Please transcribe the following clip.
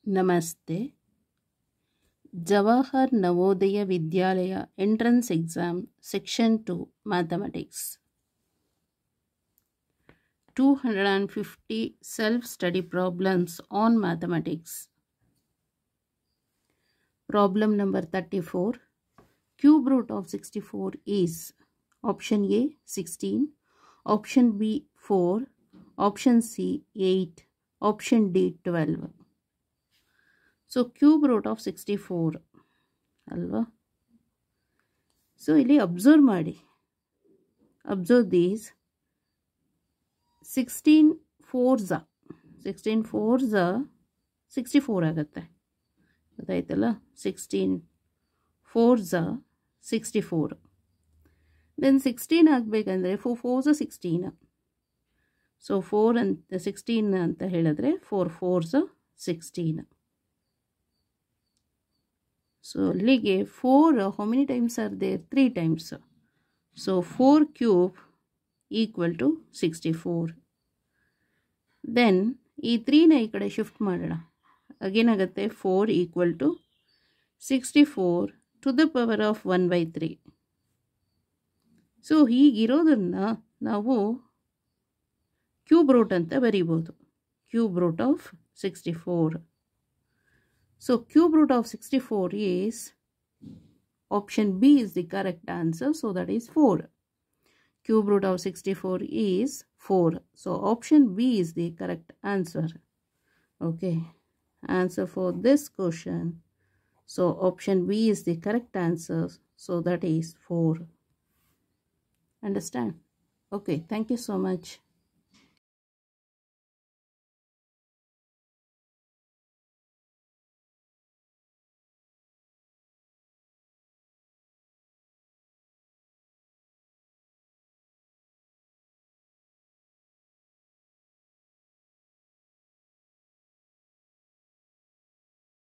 Namaste. Jawahar Navodaya Vidyalaya Entrance Exam Section 2 Mathematics. 250 self-study problems on mathematics. Problem number 34. Cube root of 64 is option A 16, option B 4, option C 8, option D 12. So cube root of 64 alva. So ಇಲ್ಲಿ observe ಮಾಡಿ. Observe these. 16 4s 64 ಆಗುತ್ತೆ. ಗೊತ್ತಾಯ್ತಲ್ಲ, 16 4s 64. Then 16 ಆಗಬೇಕಂದ್ರೆ 4 4s 16. So 4 ಅಂತ 16 ಅಂತ ಹೇಳಿದ್ರೆ 4 4s 16. So ಅಲ್ಲಿಗೆ 4 how many times are there? 3 times. So 4 cube equal to 64. Then ಈ 3ನ ಈ ಕಡೆ ಶಿಫ್ಟ್ ಮಾಡೋಣ. ಅಗೇನಾಗುತ್ತೆ 4 equal to 64 to the power of 1/3. So ಹೀಗಿರೋದನ್ನು ನಾವು ಕ್ಯೂಬ್ ರೂಟ್ ಅಂತ ಬರೀಬೋದು. Cube root of 64. So cube root of 64 is option B is the correct answer. So that is 4. Cube root of 64 is 4. So option B is the correct answer. Okay. Answer for this question. So option B is the correct answer. So that is 4. Understand? Okay. Thank you so much.